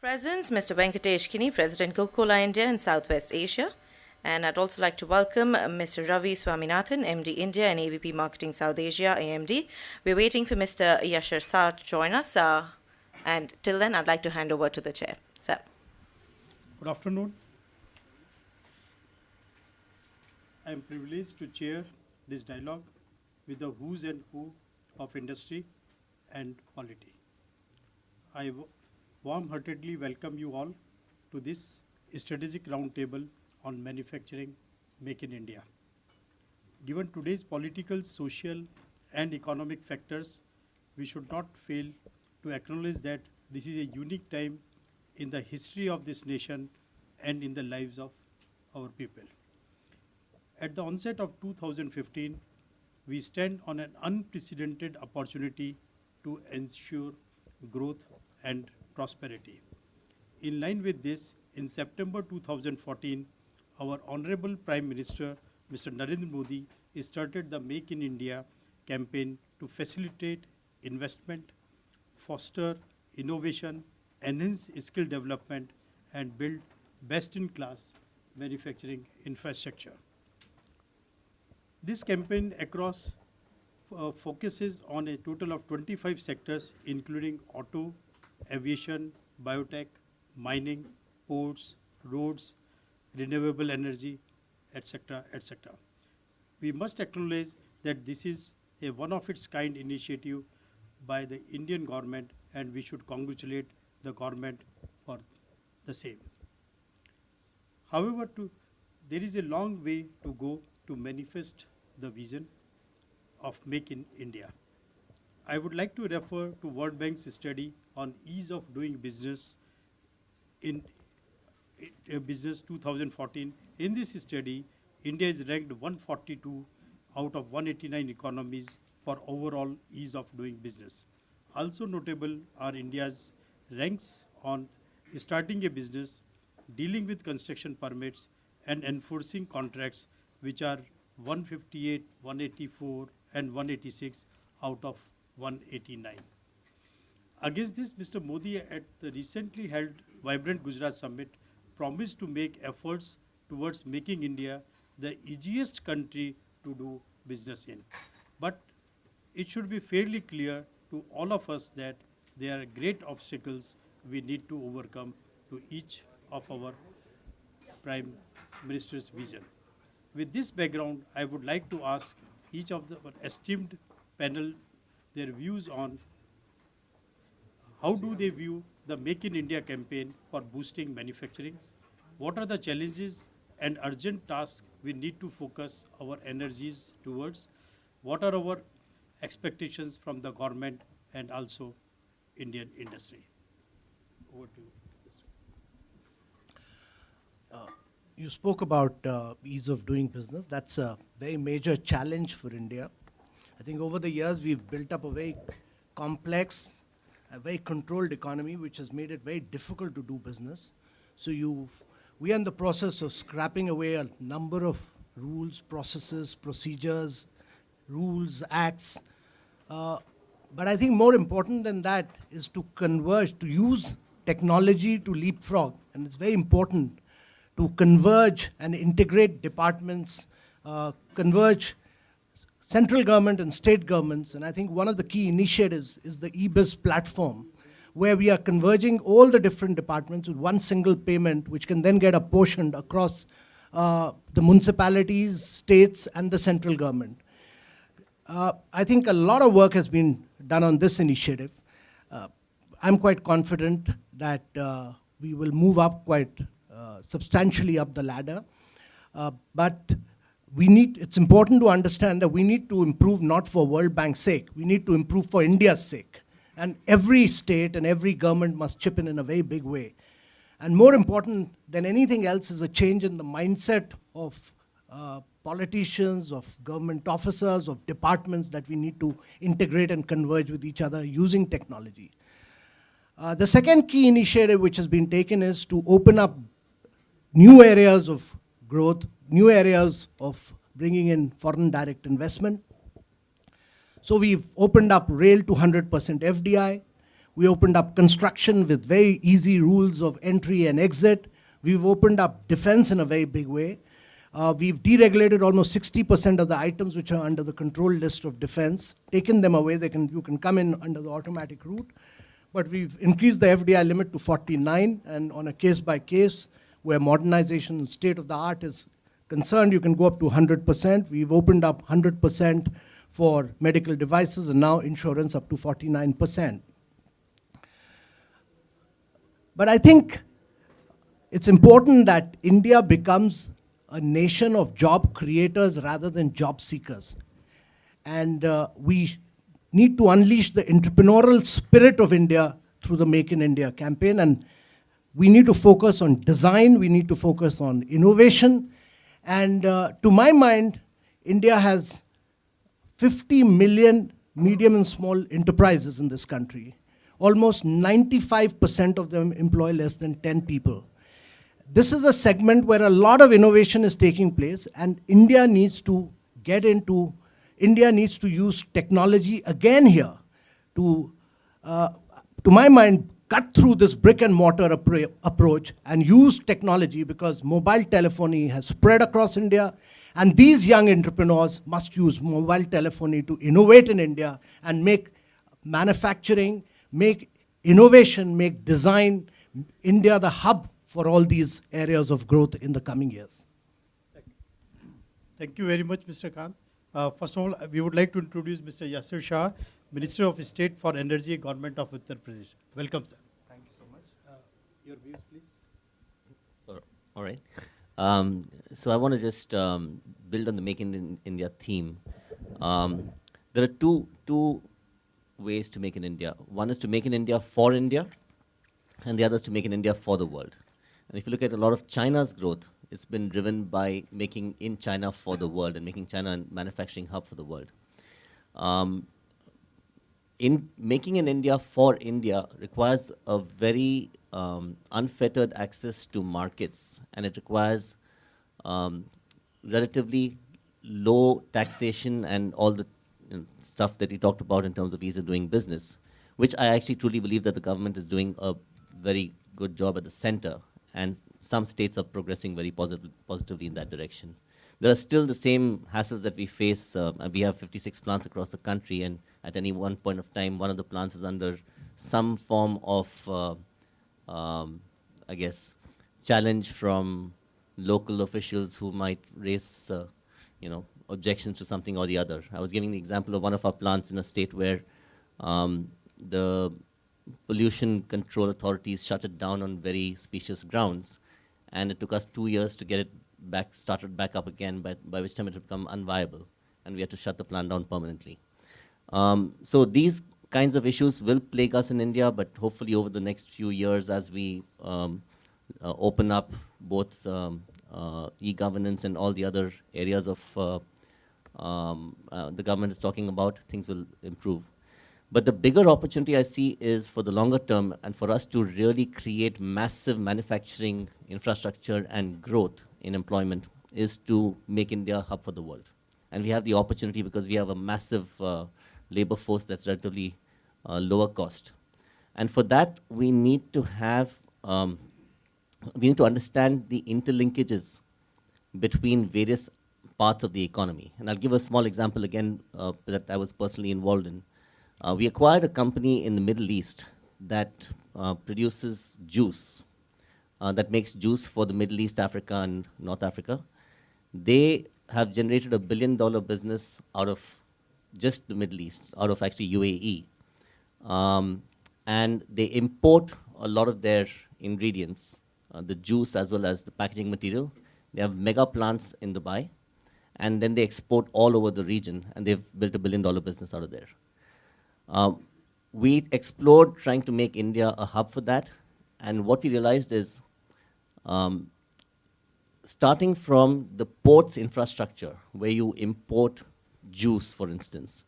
Presents Mr. Venkatesh Kini, President Coca-Cola India and Southwest Asia. And I'd also like to welcome Mr. Ravi Swaminathan, MD India and AVP Marketing South Asia, AMD. We're waiting for Mr. Yashar Shah to join us. And till then, I'd like to hand over to the chair. Sir. Good afternoon. I am privileged to chair this dialogue with the who's and who of industry and polity. I warm-heartedly welcome you all to this strategic roundtable on manufacturing Make in India. Given today's political, social, and economic factors, we should not fail to acknowledge that this is a unique time in the history of this nation and in the lives of our people. At the onset of 2015, we stand on an unprecedented opportunity to ensure growth and prosperity. In line with this, in September 2014, our Honorable Prime Minister, Mr. Narendra Modi, started the Make in India campaign to facilitate investment, foster innovation, enhance skill development, and build best-in-class manufacturing infrastructure. This campaign across focuses on a total of 25 sectors, including auto, aviation, biotech, mining, ports, roads, renewable energy, etc., etc. We must acknowledge that this is a one-of-its-kind initiative by the Indian government, and we should congratulate the government for the same. However, there is a long way to go to manifest the vision of Make in India. I would like to refer to World Bank's study on ease of doing business in business 2014. In this study, India is ranked 142 out of 189 economies for overall ease of doing business. Also notable are India's ranks on starting a business, dealing with construction permits, and enforcing contracts, which are 158, 184, and 186 out of 189. Against this, Mr. Modi at the recently held Vibrant Gujarat Summit promised to make efforts towards making India the easiest country to do business in. But it should be fairly clear to all of us that there are great obstacles we need to overcome to each of our Prime Minister's vision. With this background, I would like to ask each of the esteemed panel their views on how do they view the Make in India campaign for boosting manufacturing? What are the challenges and urgent tasks we need to focus our energies towards? What are our expectations from the government and also Indian industry? Over to you. You spoke about ease of doing business. That's a very major challenge for India. I think over the years we've built up a very complex, a very controlled economy, which has made it very difficult to do business. So we are in the process of scrapping away a number of rules, processes, procedures, rules, acts. But I think more important than that is to converge, to use technology to leapfrog. And it's very important to converge and integrate departments, converge central government and state governments. And I think one of the key initiatives is the eBiz platform, where we are converging all the different departments with one single payment, which can then get apportioned across the municipalities, states, and the central government. I think a lot of work has been done on this initiative. I'm quite confident that we will move up quite substantially up the ladder. But it's important to understand that we need to improve not for World Bank's sake, we need to improve for India's sake. And every state and every government must chip in a very big way. And more important than anything else is a change in the mindset of politicians, of government officers, of departments that we need to integrate and converge with each other using technology. The second key initiative which has been taken is to open up new areas of growth, new areas of bringing in foreign direct investment. So we've opened up rail to 100% FDI. We opened up construction with very easy rules of entry and exit. We've opened up defense in a very big way. We've deregulated almost 60% of the items which are under the control list of defense, taken them away. You can come in under the automatic route. But we've increased the FDI limit to 49, and on a case-by-case, where modernization and state-of-the-art is concerned, you can go up to 100%. We've opened up 100% for medical devices, and now insurance up to 49%. But I think it's important that India becomes a nation of job creators rather than job seekers. And we need to unleash the entrepreneurial spirit of India through the Make in India campaign. And we need to focus on design, we need to focus on innovation. And to my mind, India has 50 million medium and small enterprises in this country. Almost 95% of them employ less than 10 people. This is a segment where a lot of innovation is taking place, and India needs to use technology again here to my mind, cut through this brick and mortar approach and use technology, because mobile telephony has spread across India, and these young entrepreneurs must use mobile telephony to innovate in India and make manufacturing, make innovation, make design, India the hub for all these areas of growth in the coming years. Thank you very much, Mr. Khan. First of all, we would like to introduce Mr. Yasir Shah, Minister of State for Energy, Government of Uttar Pradesh. Welcome, sir. Thank you so much. Your views, please. All right. So I want to just build on the Make in India theme. There are two ways to make in India. One is to make in India for India, and the other is to make in India for the world. And if you look at a lot of China's growth, it's been driven by making in China for the world and making China a manufacturing hub for the world. In making in India for India requires a very unfettered access to markets, and it requires relatively low taxation and all the stuff that we talked about in terms of ease of doing business, which I actually truly believe that the government is doing a very good job at the center, and some states are progressing very positively in that direction. There are still the same hassles that we face. We have 56 plants across the country, and at any one point of time, one of the plants is under some form of, I guess, challenge from local officials who might raise, objections to something or the other. I was giving the example of one of our plants in a state where the pollution control authorities shut it down on very specious grounds, and it took us 2 years to get it started back up again, by which time it had become unviable, and we had to shut the plant down permanently. So these kinds of issues will plague us in India, but hopefully over the next few years, as we open up both e-governance and all the other areas of the government is talking about, things will improve. But the bigger opportunity I see is for the longer term, and for us to really create massive manufacturing infrastructure and growth in employment, is to make India a hub for the world. And we have the opportunity because we have a massive labor force that's relatively lower cost. And for that, we need to have, we need to understand the interlinkages between various parts of the economy. And I'll give a small example again that I was personally involved in. We acquired a company in the Middle East that produces juice, that makes juice for the Middle East, Africa, and North Africa. They have generated $1 billion business out of just the Middle East, out of actually UAE. And they import a lot of their ingredients, the juice as well as the packaging material. They have mega plants in Dubai, and then they export all over the region, and they've built $1 billion business out of there. We explored trying to make India a hub for that, and what we realized is starting from the ports infrastructure, where you import juice, for instance.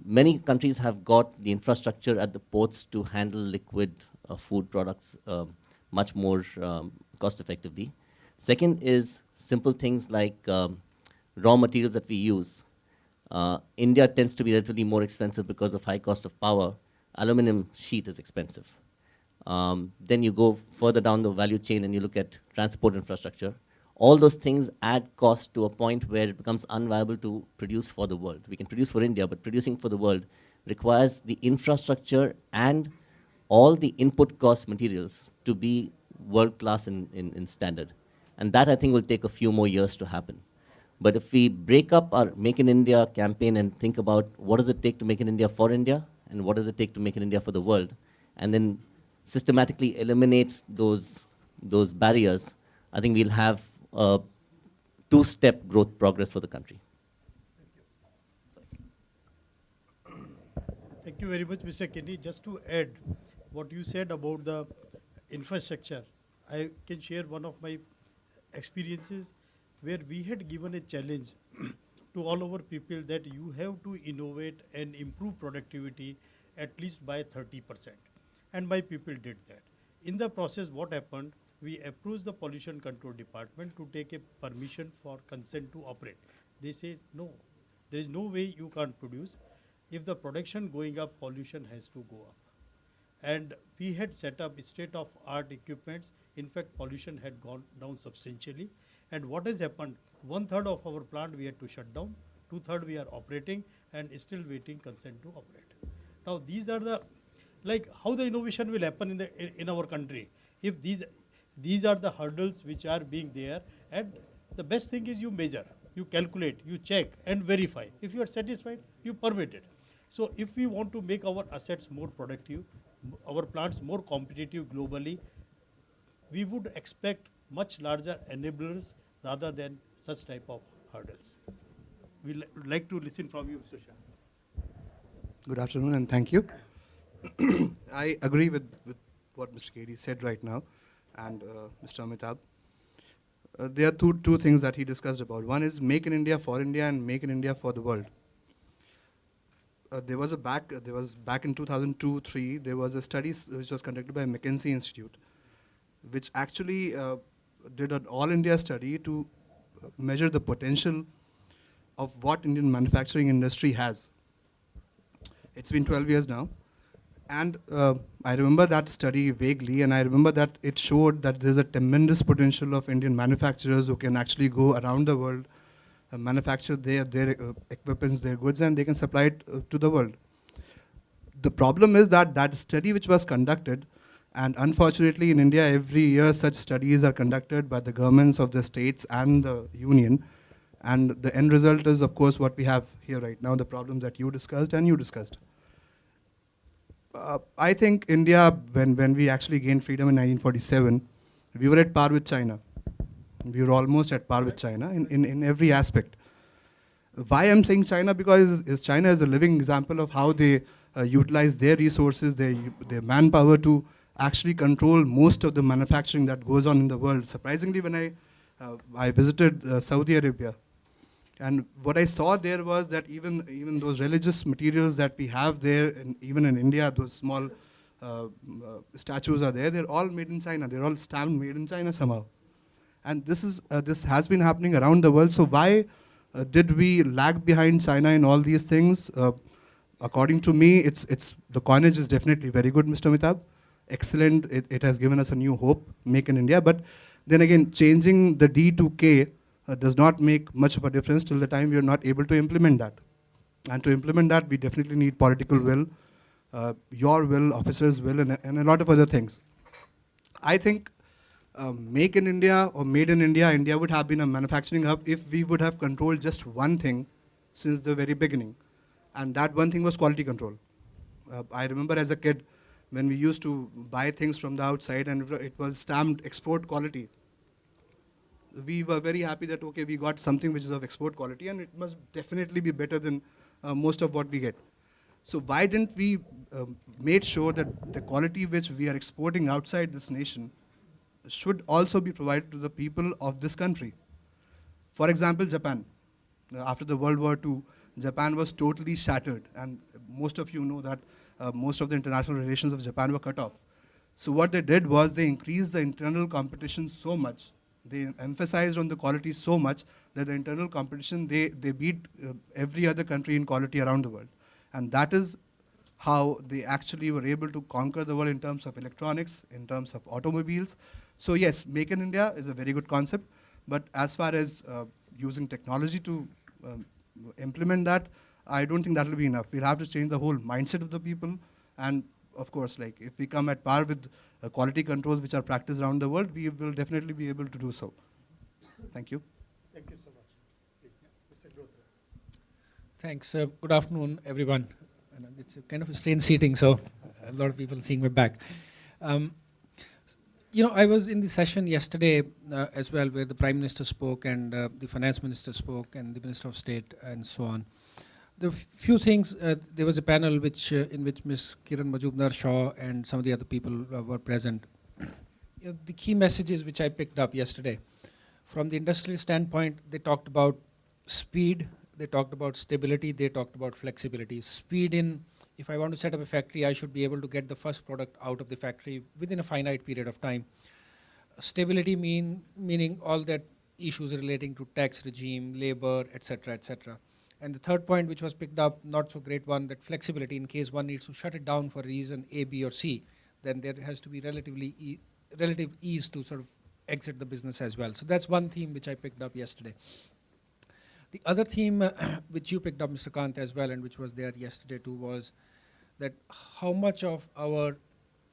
Many countries have got the infrastructure at the ports to handle liquid food products much more cost effectively. Second is simple things like raw materials that we use. India tends to be relatively more expensive because of high cost of power, aluminum sheet is expensive. Then you go further down the value chain and you look at transport infrastructure. All those things add cost to a point where it becomes unviable to produce for the world. We can produce for India, but producing for the world requires the infrastructure and all the input cost materials to be world class in standard. And that I think will take a few more years to happen. But if we break up our Make in India campaign and think about what does it take to make in India for India and what does it take to make in India for the world, and then systematically eliminate those barriers, I think we'll have a two-step growth progress for the country. Thank you very much, Mr. Kenny. Just to add what you said about the infrastructure, I can share one of my experiences where we had given a challenge to all our people that you have to innovate and improve productivity at least by 30%. And my people did that. In the process, what happened? We approached the pollution control department to take a permission for consent to operate. They say, no, there is no way you can't produce. If the production going up, pollution has to go up. And we had set up state-of-art equipments. In fact, pollution had gone down substantially. And what has happened? 1/3 of our plant we had to shut down. 2/3 we are operating and still waiting consent to operate. Now these are the, like how the innovation will happen in our country. If these are the hurdles which are being there, and the best thing is you measure, you calculate, you check and verify. If you are satisfied, you permit it. So if we want to make our assets more productive, our plants more competitive globally, we would expect much larger enablers rather than such type of hurdles. We would like to listen from you, Mr. Shah. Good afternoon and thank you. I agree with what Mr. KD said right now and Mr. Amitabh. There are two things that he discussed about. One is Make in India for India and Make in India for the world. There was back in 2002-03, there was a study which was conducted by McKinsey Institute, which actually did an all-India study to measure the potential of what Indian manufacturing industry has. It's been 12 years now. And I remember that study vaguely, and I remember that it showed that there's a tremendous potential of Indian manufacturers who can actually go around the world, manufacture their equipments, their goods, and they can supply it to the world. The problem is that that study which was conducted, and unfortunately in India every year such studies are conducted by the governments of the states and the union, and the end result is of course what we have here right now, the problems that you discussed and you discussed. I think India, when we actually gained freedom in 1947, we were at par with China. We were almost at par with China in every aspect. Why I'm saying China? Because China is a living example of how they utilize their resources, their manpower to actually control most of the manufacturing that goes on in the world. Surprisingly, when I visited Saudi Arabia, and what I saw there was that even those religious materials that we have there, even in India, those small statues are there, they're all made in China. They're all stamped made in China somehow. And this has been happening around the world. So why did we lag behind China in all these things? According to me, the coinage is definitely very good, Mr. Amitabh. Excellent. It has given us a new hope, Make in India. But then again, changing the D to K does not make much of a difference till the time we are not able to implement that. And to implement that, we definitely need political will, your will, officers' will, and a lot of other things. I think Make in India or Made in India, India would have been a manufacturing hub if we would have controlled just one thing since the very beginning. And that one thing was quality control. I remember as a kid when we used to buy things from the outside and it was stamped export quality. We were very happy that, okay, we got something which is of export quality and it must definitely be better than most of what we get. So why didn't we make sure that the quality which we are exporting outside this nation should also be provided to the people of this country? For example, Japan. After the World War II, Japan was totally shattered, and most of you know that most of the international relations of Japan were cut off. So what they did was they increased the internal competition so much, they emphasized on the quality so much that the internal competition, they beat every other country in quality around the world. And that is how they actually were able to conquer the world in terms of electronics, in terms of automobiles. So yes, Make in India is a very good concept, but as far as using technology to implement that, I don't think that will be enough. We'll have to change the whole mindset of the people, and of course, like if we come at par with quality controls which are practiced around the world, we will definitely be able to do so. Thank you. Thank you so much. Please, Mr. Grotra. Thanks. Good afternoon, everyone. And it's a kind of a strange seating, so a lot of people seeing me back. I was in the session yesterday as well, where the Prime Minister spoke and the Finance Minister spoke and the Minister of State and so on. The few things, there was a panel in which Ms. Kiran Majumdar-Shaw and some of the other people were present. The key messages which I picked up yesterday, from the industrial standpoint, they talked about speed, they talked about stability, they talked about flexibility. Speed in, if I want to set up a factory, I should be able to get the first product out of the factory within a finite period of time. Stability meaning all that issues relating to tax regime, labor, etc., etc. And the third point, which was picked up, not so great one, that flexibility, in case one needs to shut it down for a reason A, B, or C, then there has to be relative ease to sort of exit the business as well. So that's one theme which I picked up yesterday. The other theme which you picked up, Mr. Kant, as well, and which was there yesterday too, was that how much of our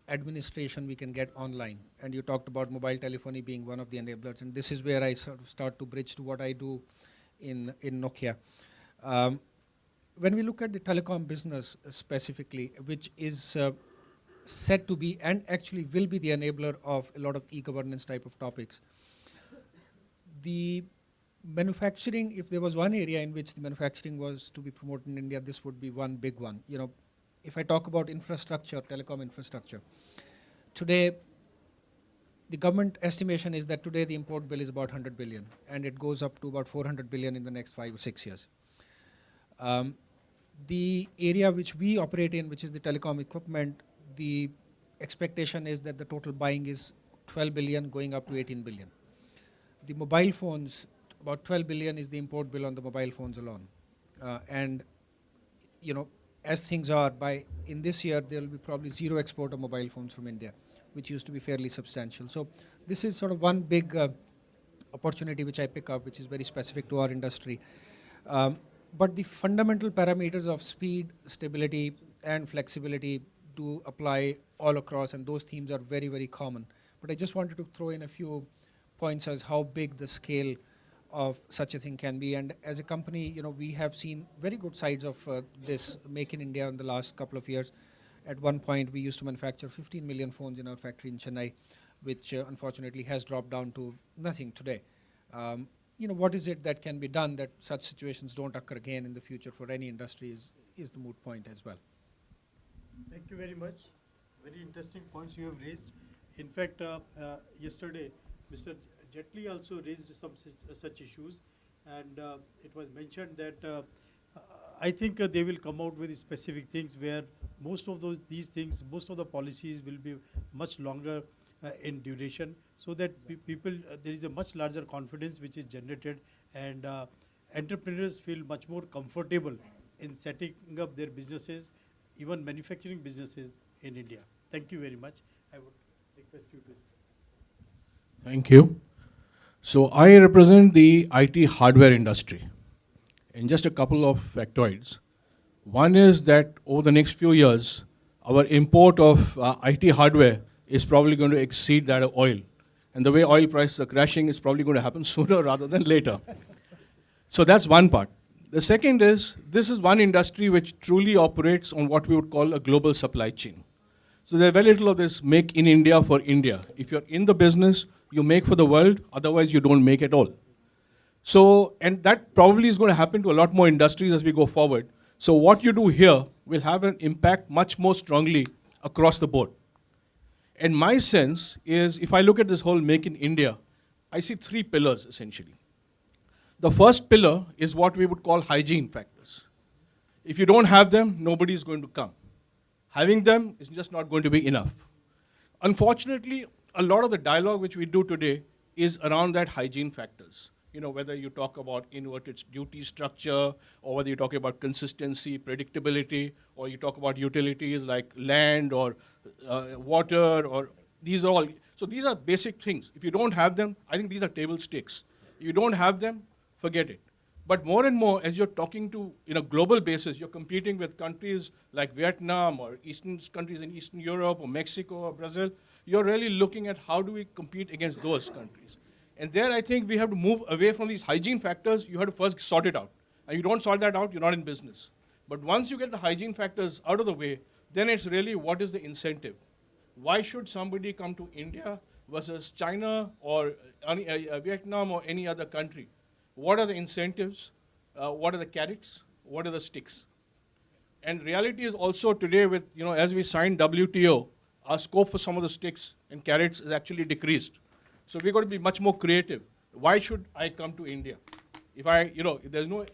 administration we can get online. And you talked about mobile telephony being one of the enablers, and this is where I sort of start to bridge to what I do in Nokia. When we look at the telecom business specifically, which is said to be and actually will be the enabler of a lot of e-governance type of topics, the manufacturing, if there was one area in which the manufacturing was to be promoted in India, this would be one big one. If I talk about infrastructure, telecom infrastructure, today the government estimation is that today the import bill is about 100 billion, and it goes up to about 400 billion in the next 5 or 6 years. The area which we operate in, which is the telecom equipment, the expectation is that the total buying is 12 billion going up to 18 billion. The mobile phones, about 12 billion is the import bill on the mobile phones alone. As things are, in this year, there will be probably zero export of mobile phones from India, which used to be fairly substantial. So this is sort of one big opportunity which I pick up, which is very specific to our industry. But the fundamental parameters of speed, stability, and flexibility do apply all across, and those themes are very, very common. But I just wanted to throw in a few points as how big the scale of such a thing can be. And as a company, we have seen very good sides of this Make in India in the last couple of years. At one point, we used to manufacture 15 million phones in our factory in Chennai, which unfortunately has dropped down to nothing today. What is it that can be done that such situations don't occur again in the future for any industry is the moot point as well. Thank you very much. Very interesting points you have raised. In fact, yesterday, Mr. Jetli also raised some such issues, and it was mentioned that I think they will come out with specific things where most of these things, most of the policies will be much longer in duration, so that people, there is a much larger confidence which is generated, and entrepreneurs feel much more comfortable in setting up their businesses, even manufacturing businesses in India. Thank you very much. I would request you to start. Thank you. So I represent the IT hardware industry. In just a couple of factoids. One is that over the next few years, our import of IT hardware is probably going to exceed that of oil. And the way oil prices are crashing is probably going to happen sooner rather than later. So that's one part. The second is, this is one industry which truly operates on what we would call a global supply chain. So there's very little of this make in India for India. If you're in the business, you make for the world, otherwise you don't make at all. So, and that probably is going to happen to a lot more industries as we go forward. So what you do here will have an impact much more strongly across the board. And my sense is, if I look at this whole Make in India, I see three pillars essentially. The first pillar is what we would call hygiene factors. If you don't have them, nobody is going to come. Having them is just not going to be enough. Unfortunately, a lot of the dialogue which we do today is around that hygiene factors. whether you talk about inverted duty structure, or whether you talk about consistency, predictability, or you talk about utilities like land or water, or these are all. So these are basic things. If you don't have them, I think these are table stakes. If you don't have them, forget it. But more and more, as you're talking to, in a global basis, you're competing with countries like Vietnam or Eastern countries in Eastern Europe or Mexico or Brazil, you're really looking at how do we compete against those countries. And there I think we have to move away from these hygiene factors. You have to first sort it out. And you don't sort that out, you're not in business. But once you get the hygiene factors out of the way, then it's really what is the incentive? Why should somebody come to India versus China or Vietnam or any other country? What are the incentives? What are the carrots? What are the sticks? And reality is also today with, as we signed WTO, our scope for some of the sticks and carrots is actually decreased. So we've got to be much more creative. Why should I come to India? If if there's no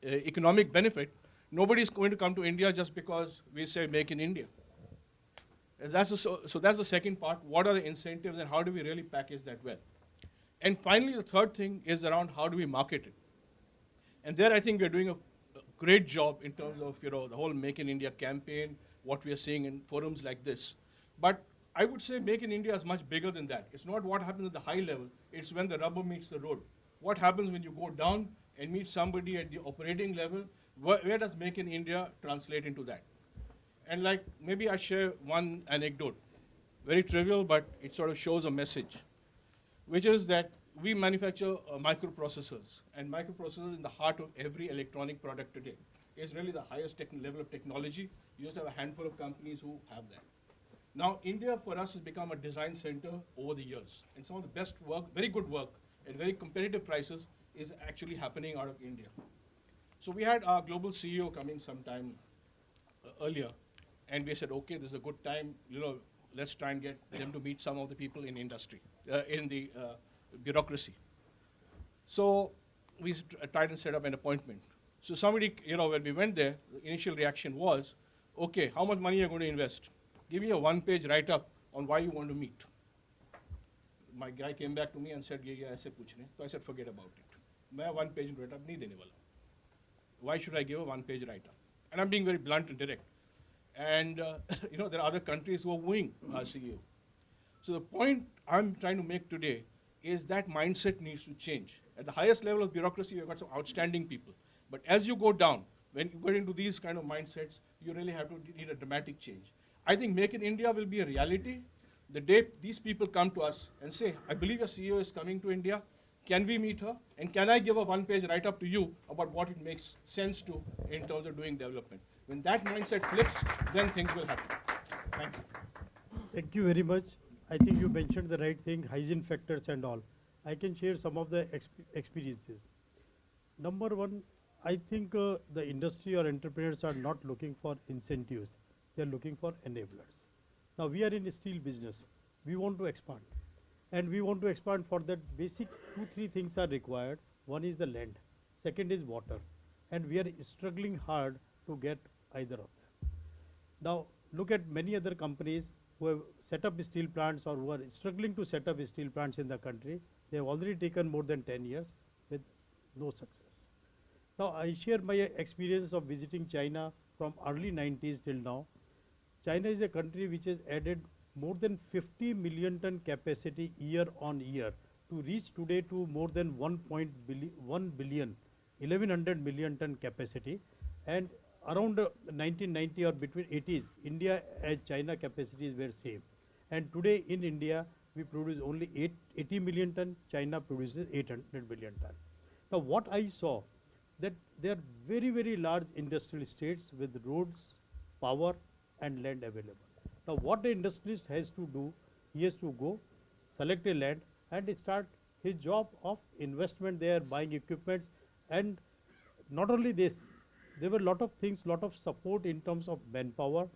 economic benefit, nobody's going to come to India just because we say make in India. So that's the second part. What are the incentives and how do we really package that well? And finally, the third thing is around how do we market it. And there I think we're doing a great job in terms of the whole Make in India campaign, what we are seeing in forums like this. But I would say Make in India is much bigger than that. It's not what happens at the high level, it's when the rubber meets the road. What happens when you go down and meet somebody at the operating level? Where does Make in India translate into that? And maybe I share one anecdote, very trivial, but it sort of shows a message, which is that we manufacture microprocessors, and microprocessors in the heart of every electronic product today is really the highest level of technology. You just have a handful of companies who have that. Now, India for us has become a design center over the years, and some of the best work, very good work, at very competitive prices is actually happening out of India. So we had our global CEO coming sometime earlier, and we said, okay, this is a good time, let's try and get them to meet some of the people in industry, in the bureaucracy. So we tried and set up an appointment. So somebody, when we went there, the initial reaction was, okay, how much money are you going to invest? Give me a one-page write-up on why you want to meet. My guy came back to me and said, yeah, aise puchne. So I said, forget about it. मैं one-page write-up नहीं देने वाला. Why should I give a one-page write-up? And I'm being very blunt and direct. And there are other countries who are wooing our CEO. So the point I'm trying to make today is that mindset needs to change. At the highest level of bureaucracy, you've got some outstanding people. But as you go down, when you get into these kind of mindsets, you really have to need a dramatic change. I think Make in India will be a reality the day these people come to us and say, I believe your CEO is coming to India. Can we meet her? And can I give a one-page write-up to you about what it makes sense to in terms of doing development? When that mindset flips, then things will happen. Thank you. Thank you very much. I think you mentioned the right thing, hygiene factors and all. I can share some of the experiences. Number one, I think the industry or entrepreneurs are not looking for incentives. They are looking for enablers. Now we are in the steel business. We want to expand. And we want to expand. For that basic 2-3 things are required. One is the land. Second is water. And we are struggling hard to get either of them. Now look at many other companies who have set up steel plants or who are struggling to set up steel plants in the country. They have already taken more than 10 years with no success. Now I share my experience of visiting China from early 90s till now. China is a country which has added more than 50 million ton capacity year on year to reach today to more than 1 billion, 1100 million ton capacity. And around 1990 or between 80s, India and China capacities were same. And today in India, we produce only 80 million ton, China produces 800 million ton. Now what I saw, that there are very, very large industrial estates with roads, power and land available. Now what the industrialist has to do, he has to go, select a land and start his job of investment there, buying equipments. And not only this, there were a lot of things, lot of support in terms of manpower,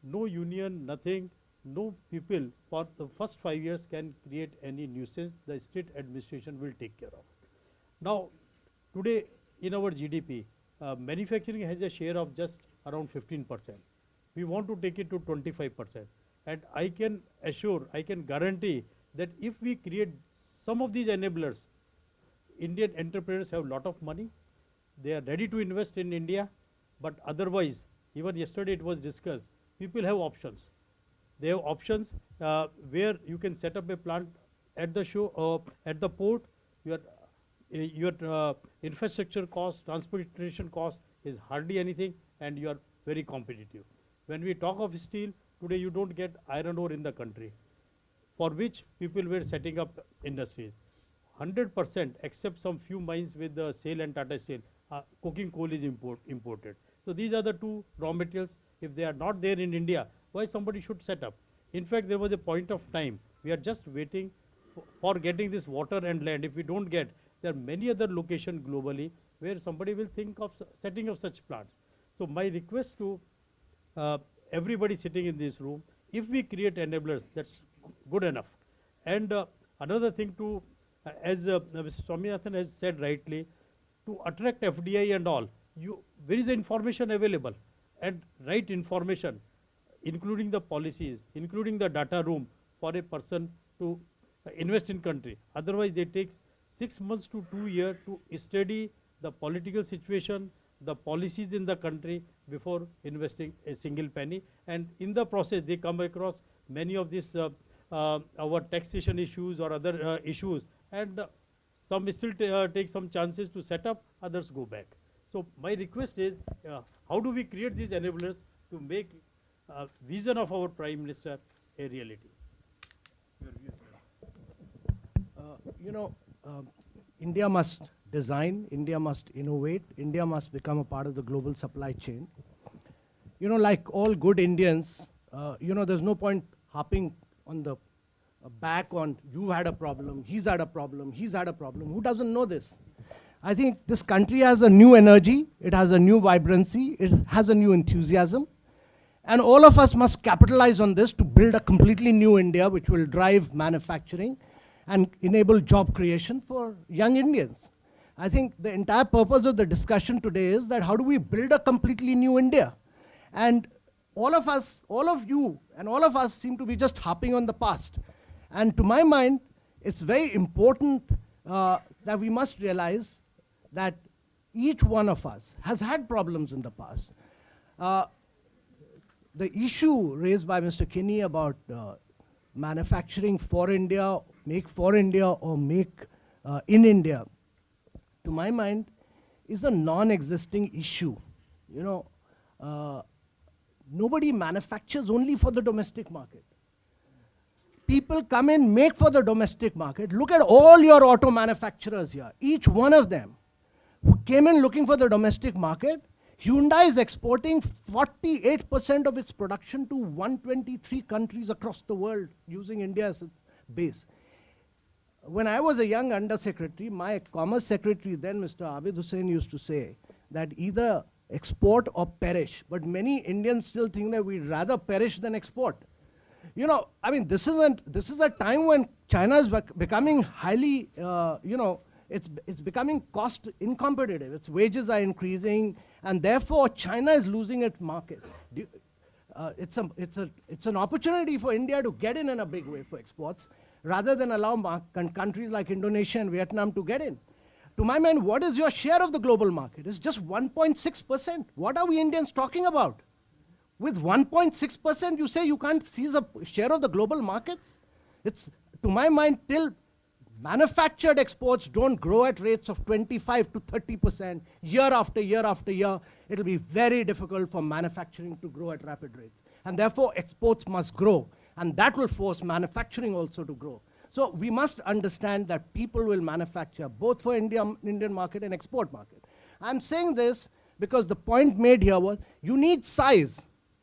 no union, nothing, no people for the first 5 years can create any nuisance, the state administration will take care of. Now today in our GDP, manufacturing has a share of just around 15%. We want to take it to 25%. And I can assure, I can guarantee that if we create some of these enablers Indian entrepreneurs have a lot of money. They are ready to invest in India, but otherwise, even yesterday it was discussed, people have options. They have options where you can set up a plant at the at the port. Your infrastructure cost, transportation cost is hardly anything, and you are very competitive. When we talk of steel, today you don't get iron ore in the country, for which people were setting up industries. 100% except some few mines with the SAIL and Tata Steel, coking coal is imported. So these are the two raw materials. If they are not there in India, why somebody should set up? In fact, there was a point of time, we are just waiting for getting this water and land. If we don't get, there are many other locations globally where somebody will think of setting up such plants. So my request to everybody sitting in this room, if we create enablers, that's good enough. And another thing to, as Mr. Swaminathan has said rightly, to attract FDI and all, there is information available, and right information, including the policies, including the data room for a person to invest in country. Otherwise, they take 6 months to 2 years to study the political situation, the policies in the country before investing a single penny. And in the process, they come across many of these our taxation issues or other issues, and some still take some chances to set up, others go back. So my request is, how do we create these enablers to make vision of our Prime Minister a reality? Your views, sir. India must design, India must innovate, India must become a part of the global supply chain. Like all good Indians, there's no point harping on the back on, you had a problem, he's had a problem, he's had a problem. Who doesn't know this? I think this country has a new energy, it has a new vibrancy, it has a new enthusiasm. And all of us must capitalize on this to build a completely new India which will drive manufacturing and enable job creation for young Indians. I think the entire purpose of the discussion today is that how do we build a completely new India? And all of us, all of you, and all of us seem to be just harping on the past. And to my mind, it's very important that we must realize that each one of us has had problems in the past. The issue raised by Mr. Kinney about manufacturing for India, make for India, or make in India, to my mind, is a non-existing issue. Nobody manufactures only for the domestic market. People come in, make for the domestic market. Look at all your auto manufacturers here. Each one of them who came in looking for the domestic market. Hyundai is exporting 48% of its production to 123 countries across the world using India as its base. When I was a young undersecretary, my commerce secretary then, Mr. Abid Hussain, used to say that either export or perish. But many Indians still think that we'd rather perish than export. This is a time when China is becoming highly, it's becoming cost incompetitive. Its wages are increasing, and therefore China is losing its market. It's an opportunity for India to get in a big way for exports, rather than allow countries like Indonesia and Vietnam to get in. To my mind, what is your share of the global market? It's just 1.6%. What are we Indians talking about? With 1.6%, you say you can't seize a share of the global markets? It's, to my mind, till manufactured exports don't grow at rates of 25 to 30% year after year after year, it'll be very difficult for manufacturing to grow at rapid rates. And therefore, exports must grow. And that will force manufacturing also to grow. So we must understand that people will manufacture both for Indian market and export market. I'm saying this because the point made here was you need size,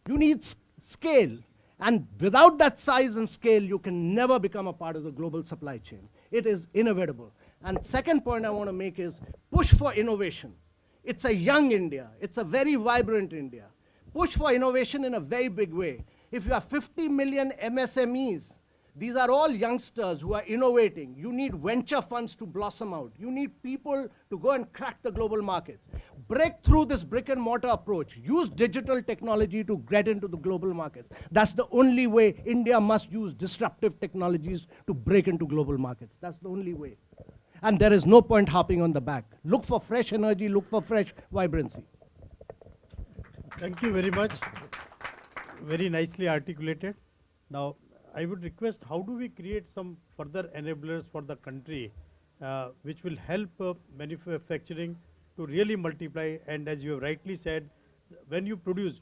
you need scale. And without that size and scale, you can never become a part of the global supply chain. It is inevitable. And second point I want to make is push for innovation. It's a young India. It's a very vibrant India. Push for innovation in a very big way. If you have 50 million MSMEs, these are all youngsters who are innovating. You need venture funds to blossom out. You need people to go and crack the global markets. Break through this brick and mortar approach. Use digital technology to get into the global markets. That's the only way. India must use disruptive technologies to break into global markets. That's the only way. and there is no point harping on the back. Look for fresh energy, look for fresh vibrancy. Thank you very much. Very nicely articulated. Now, I would request, how do we create some further enablers for the country which will help manufacturing to really multiply? And as you have rightly said, when you produce,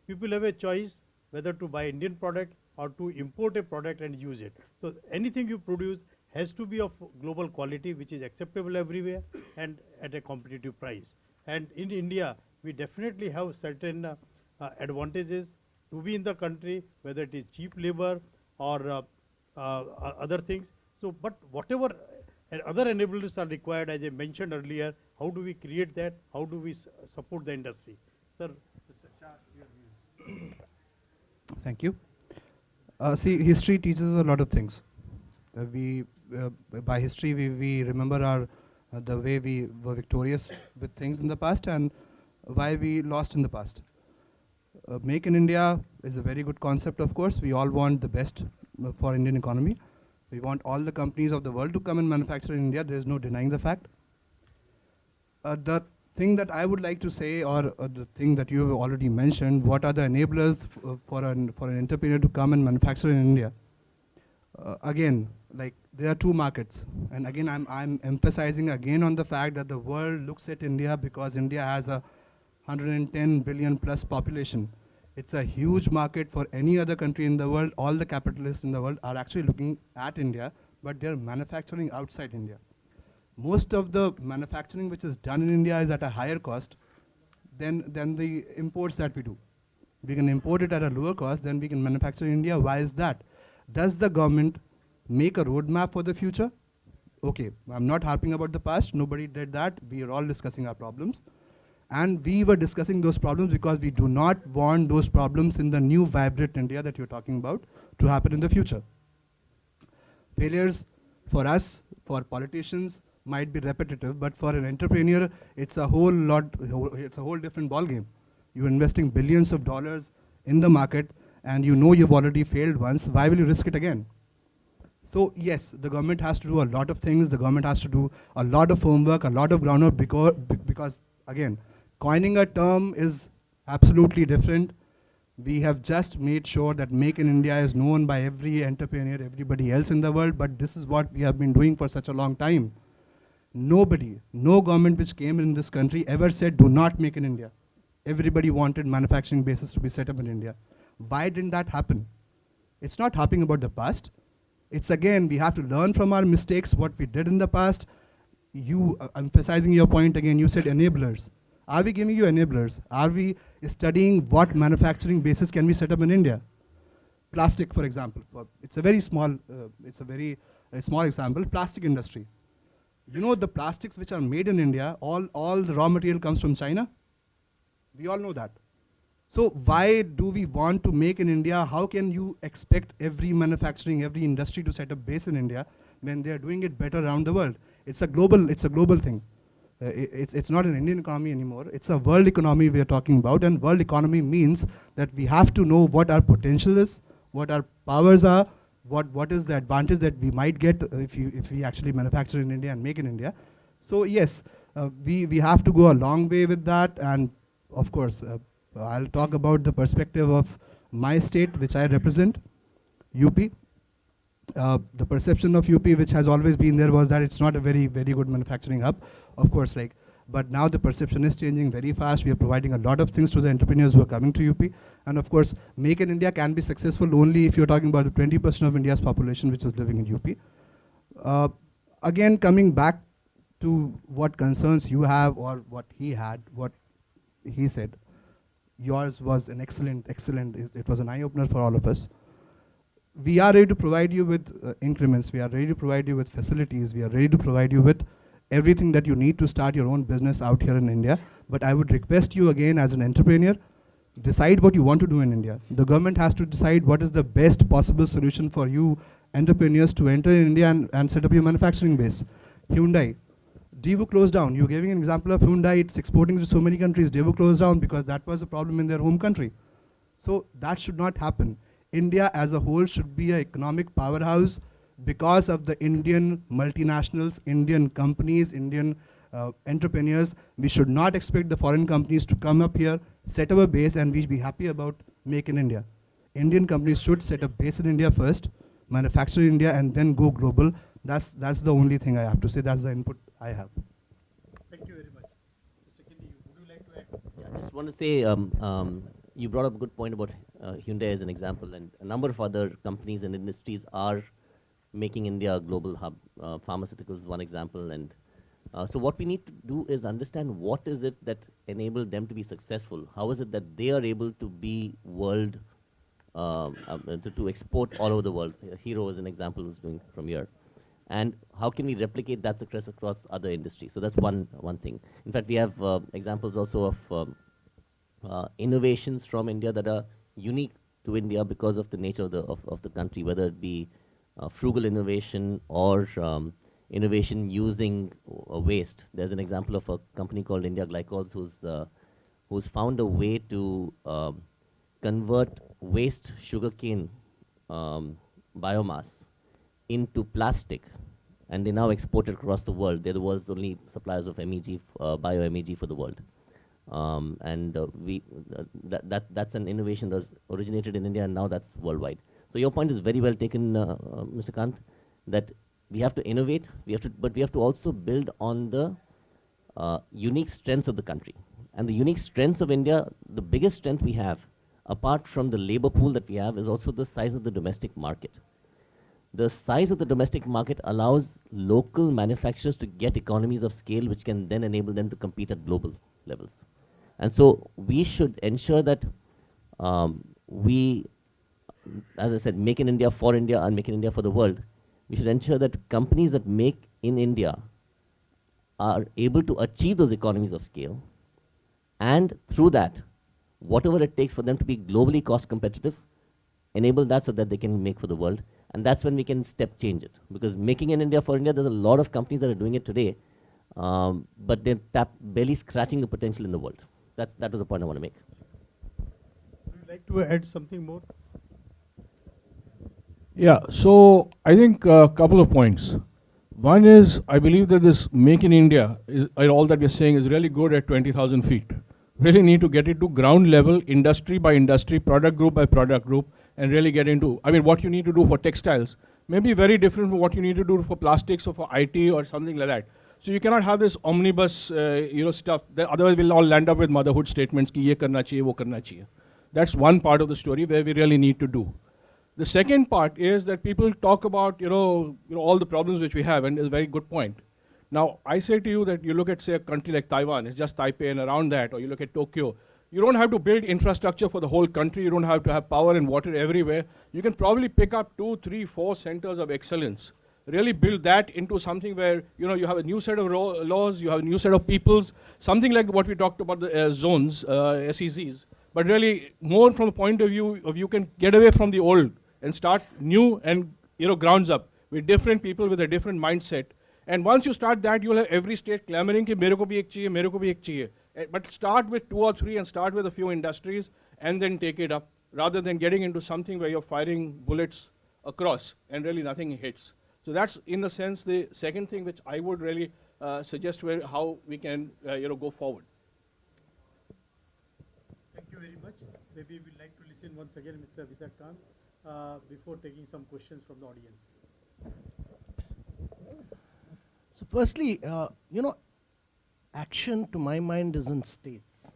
people have a choice whether to buy Indian product or to import a product and use it. So anything you produce has to be of global quality, which is acceptable everywhere and at a competitive price. And in India, we definitely have certain advantages to be in the country, whether it is cheap labor or other things. So, but whatever other enablers are required, as I mentioned earlier, how do we create that? How do we support the industry? Sir, Mr. Shah, your views. Thank you. See, history teaches us a lot of things. By history, we remember the way we were victorious with things in the past and why we lost in the past. Make in India is a very good concept, of course. We all want the best for Indian economy. We want all the companies of the world to come and manufacture in India. There is no denying the fact. The thing that I would like to say, or the thing that you have already mentioned, what are the enablers for an entrepreneur to come and manufacture in India? Again, like there are two markets, and again I'm emphasizing again on the fact that the world looks at India because India has a 110 billion plus population. It's a huge market for any other country in the world. All the capitalists in the world are actually looking at India, but they're manufacturing outside India. Most of the manufacturing which is done in India is at a higher cost than the imports that we do. We can import it at a lower cost than we can manufacture in India. Why is that? Does the government make a roadmap for the future? Okay, I'm not harping about the past. Nobody did that. We are all discussing our problems. And we were discussing those problems because we do not want those problems in the new vibrant India that you're talking about to happen in the future. Failures for us, for politicians, might be repetitive, but for an entrepreneur, it's a whole different ballgame. You're investing billions of dollars in the market and you know you've already failed once. Why will you risk it again? So yes, the government has to do a lot of things. The government has to do a lot of homework, a lot of groundwork because again, coining a term is absolutely different. We have just made sure that Make in India is known by every entrepreneur, everybody else in the world, but this is what we have been doing for such a long time. Nobody, no government which came in this country ever said do not make in India. Everybody wanted manufacturing bases to be set up in India. Why didn't that happen? It's not harping about the past. It's again, we have to learn from our mistakes, what we did in the past. You, emphasizing your point again, you said enablers. Are we giving you enablers? Are we studying what manufacturing bases can be set up in India? Plastic, for example. It's a very small, small example, plastic industry. You know the plastics which are made in India, all the raw material comes from China. We all know that. So why do we want to make in India? How can you expect every manufacturing, every industry to set up base in India when they are doing it better around the world? It's a global thing. It's not an Indian economy anymore. It's a world economy we are talking about, and world economy means that we have to know what our potential is, what our powers are, what is the advantage that we might get if we actually manufacture in India and make in India. So yes, we have to go a long way with that, and of course, I'll talk about the perspective of my state, which I represent, UP. The perception of UP, which has always been there, was that it's not a very, very good manufacturing hub. Of course, but now the perception is changing very fast. We are providing a lot of things to the entrepreneurs who are coming to UP. And of course, Make in India can be successful only if you're talking about the 20% of India's population which is living in UP. Again, coming back to what concerns you have or what he had, what he said, yours was an excellent, it was an eye-opener for all of us. We are ready to provide you with increments. We are ready to provide you with facilities. We are ready to provide you with everything that you need to start your own business out here in India. But I would request you again as an entrepreneur, decide what you want to do in India. The government has to decide what is the best possible solution for you entrepreneurs to enter in India and set up your manufacturing base. Hyundai, Daewoo closed down. You're giving an example of Hyundai. It's exporting to so many countries. Daewoo closed down because that was a problem in their home country. So that should not happen. India as a whole should be an economic powerhouse because of the Indian multinationals, Indian companies, Indian entrepreneurs. We should not expect the foreign companies to come up here, set up a base, and we be happy about Make in India. Indian companies should set up base in India first, manufacture in India, and then go global. That's the only thing I have to say. That's the input I have. Thank you very much. Mr. Kindi, would you like to add? Yeah, I just want to say, you brought up a good point about Hyundai as an example, and a number of other companies and industries are making India a global hub. Pharmaceuticals is one example, and so what we need to do is understand what is it that enabled them to be successful. How is it that they are able to be world, to export all over the world? Hero is an example who's doing from here. And how can we replicate that success across other industries? So that's one thing. In fact, we have examples also of innovations from India that are unique to India because of the nature of the country, whether it be frugal innovation or innovation using waste. There's an example of a company called India Glycols who's found a way to convert waste sugarcane biomass into plastic, and they now export it across the world. They're the world's only suppliers of MEG, bio-MEG for the world. That's an innovation that's originated in India, and now that's worldwide. So your point is very well taken, Mr. Kant, that we have to innovate, but we have to also build on the unique strengths of the country. And the unique strengths of India, the biggest strength we have, apart from the labor pool that we have, is also the size of the domestic market. The size of the domestic market allows local manufacturers to get economies of scale, which can then enable them to compete at global levels. And so we should ensure that we, as I said, make in India for India and make in India for the world. We should ensure that companies that make in India are able to achieve those economies of scale, and through that, whatever it takes for them to be globally cost competitive, enable that so that they can make for the world. And that's when we can step change it. Because making in India for India, there's a lot of companies that are doing it today, but they're barely scratching the potential in the world. That was the point I want to make. Would you like to add something more? Yeah, so I think a couple of points. One is, I believe that this Make in India, all that we're saying is really good at 20,000 feet. Really need to get it to ground level, industry by industry, product group by product group, and really get into, I mean, what you need to do for textiles may be very different from what you need to do for plastics or for IT or something like that. So you cannot have this omnibus, stuff. That otherwise, we'll all land up with motherhood statements ki ye karna chahiye, wo karna chahiye. That's one part of the story where we really need to do. The second part is that people talk about, all the problems which we have, and it's a very good point. Now, I say to you that you look at, say, a country like Taiwan, it's just Taipei and around that, or you look at Tokyo, you don't have to build infrastructure for the whole country, you don't have to have power and water everywhere. You can probably pick up 2, 3, 4 centers of excellence. Really build that into something where, you have a new set of laws, you have a new set of peoples, something like what we talked about, the zones, SEZs, but really more from the point of view of you can get away from the old and start new and, grounds up with different people with a different mindset. And once you start that, you'll have every state clamoring ki mere ko bhi ek chahiye, mere ko bhi ek chahiye. But start with 2 or 3 and start with a few industries and then take it up, rather than getting into something where you're firing bullets across and really nothing hits. So that's, in a sense, the second thing which I would really suggest how we can go forward. Thank you very much. Maybe we'd like to listen once again, Mr. Amitabh Kant, before taking some questions from the audience. So firstly, action to my mind is in states.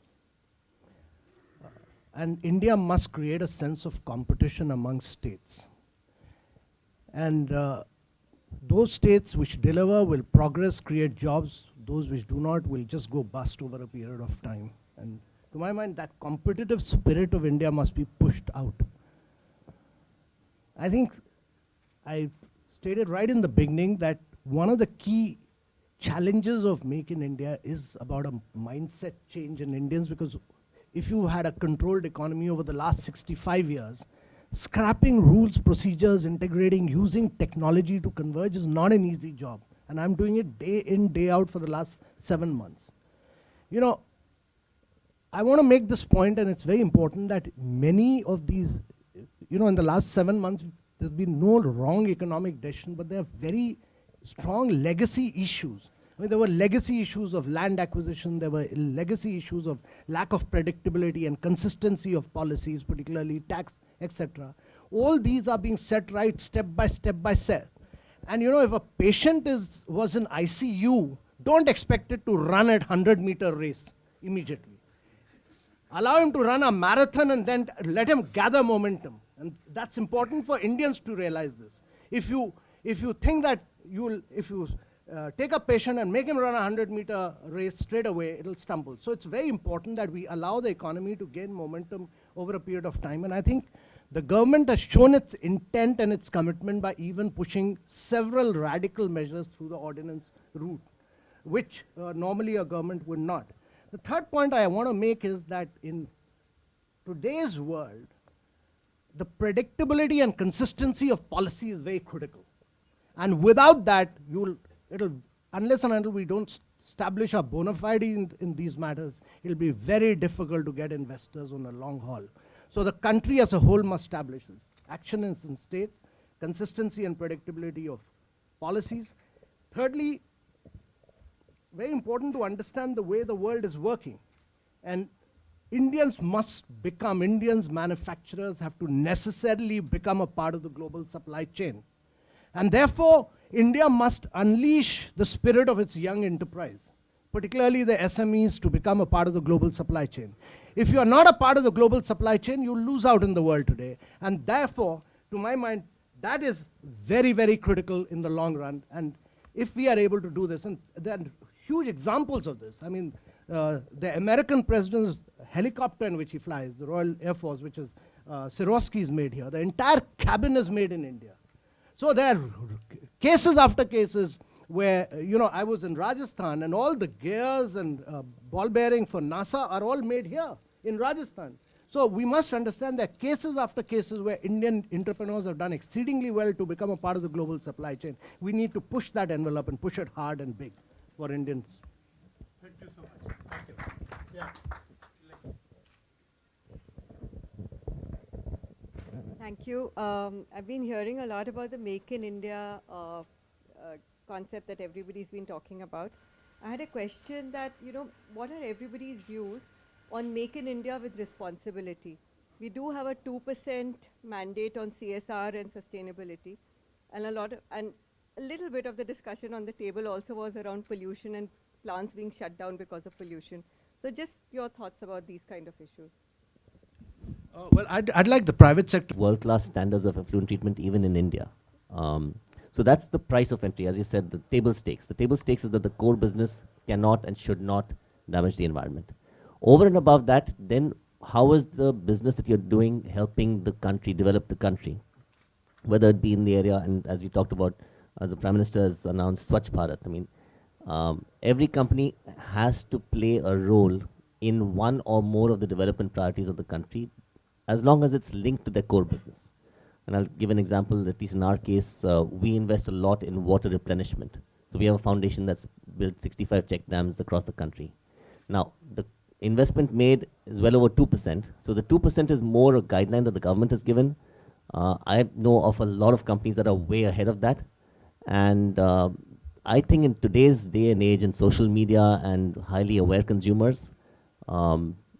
And India must create a sense of competition among states. And those states which deliver will progress, create jobs. Those which do not will just go bust over a period of time. And to my mind, that competitive spirit of India must be pushed out. I think I stated right in the beginning that one of the key challenges of Make in India is about a mindset change in Indians, because if you had a controlled economy over the last 65 years, scrapping rules, procedures, integrating, using technology to converge is not an easy job. And I'm doing it day in, day out for the last 7 months. I want to make this point, and it's very important, that many of these, in the last 7 months, There's been no wrong economic decision, but there are very strong legacy issues. I mean, there were legacy issues of land acquisition, there were legacy issues of lack of predictability and consistency of policies, particularly tax, etc. All these are being set right step by step by step. And you know, if a patient was in ICU, don't expect it to run at 100-meter race immediately. Allow him to run a marathon and then let him gather momentum. And that's important for Indians to realize this. If you think that if you take a patient and make him run a 100-meter race straight away, it'll stumble. So it's very important that we allow the economy to gain momentum over a period of time. And I think the government has shown its intent and its commitment by even pushing several radical measures through the ordinance route, which normally a government would not. The third point I want to make is that in today's world, the predictability and consistency of policy is very critical. And without that, unless and until we don't establish a bona fide in these matters, it'll be very difficult to get investors on a long haul. So the country as a whole must establish this. Action in states, consistency and predictability of policies. Thirdly, very important to understand the way the world is working. And Indians, manufacturers have to necessarily become a part of the global supply chain. And therefore, India must unleash the spirit of its young enterprise, particularly the SMEs, to become a part of the global supply chain. If you are not a part of the global supply chain, you lose out in the world today. And therefore, to my mind, that is very, very critical in the long run. And if we are able to do this, and there are huge examples of this. I mean, the American president's helicopter in which he flies, the Royal Air Force, which is Sikorsky, is made here. The entire cabin is made in India. So there are cases after cases where, I was in Rajasthan and all the gears and ball bearing for NASA are all made here in Rajasthan. So we must understand that cases after cases where Indian entrepreneurs have done exceedingly well to become a part of the global supply chain. We need to push that envelope and push it hard and big for Indians. Thank you so much. Thank you. Yeah. Thank you. I've been hearing a lot about the Make in India concept that everybody's been talking about. I had a question that, what are everybody's views on Make in India with responsibility? We do have a 2% mandate on CSR and sustainability, and a little bit of the discussion on the table also was around pollution and plants being shut down because of pollution. So just your thoughts about these kind of issues. Well, I'd like the private sector. World-class standards of effluent treatment even in India. So that's the price of entry. As you said, the table stakes. The table stakes is that the core business cannot and should not damage the environment. Over and above that, then how is the business that you're doing helping the country, develop the country? Whether it be in the area, and as we talked about, as the Prime Minister has announced Swachh Bharat, I mean, every company has to play a role in one or more of the development priorities of the country, as long as it's linked to their core business. And I'll give an example, at least in our case, we invest a lot in water replenishment. So we have a foundation that's built 65 check dams across the country. Now, the investment made is well over 2%. So the 2% is more a guideline that the government has given. I know of a lot of companies that are way ahead of that. And I think in today's day and age in social media and highly aware consumers,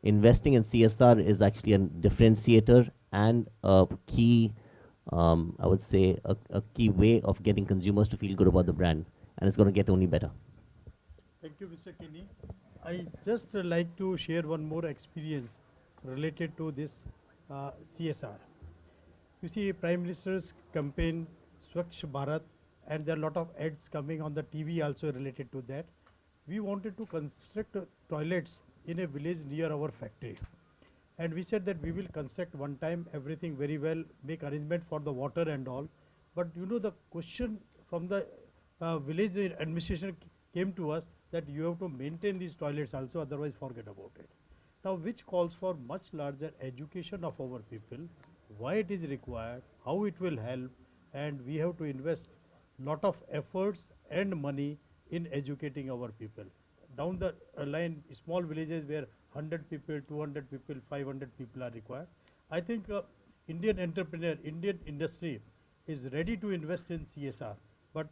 investing in CSR is actually a differentiator and a key, I would say, a key way of getting consumers to feel good about the brand. And it's going to get only better. Thank you, Mr. Kinney. I just like to share one more experience related to this CSR. You see, Prime Minister's campaign, Swachh Bharat, and there are a lot of ads coming on the TV also related to that. We wanted to construct toilets in a village near our factory. And we said that we will construct one time everything very well, make arrangement for the water and all. But the question from the village administration came to us that you have to maintain these toilets also, otherwise forget about it. Now, which calls for much larger education of our people, why it is required, how it will help, and we have to invest lot of efforts and money in educating our people. Down the line, small villages where 100 people, 200 people, 500 people are required. I think Indian entrepreneur, Indian industry is ready to invest in CSR, but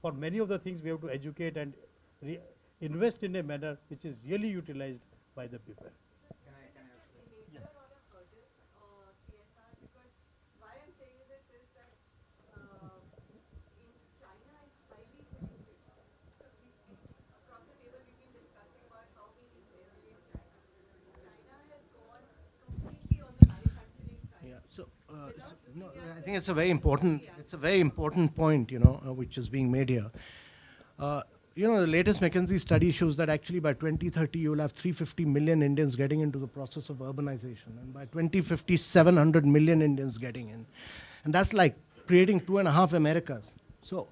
for many of the things we have to educate and invest in a manner which is really utilized by the people. Yeah. No, I think it's a very important point, you know, which is being made here. You know, the latest McKinsey study shows that actually by 2030 you will have 350 million Indians getting into the process of urbanization, and by 2050 700 million Indians getting in, and that's like creating 2.5 Americas. So,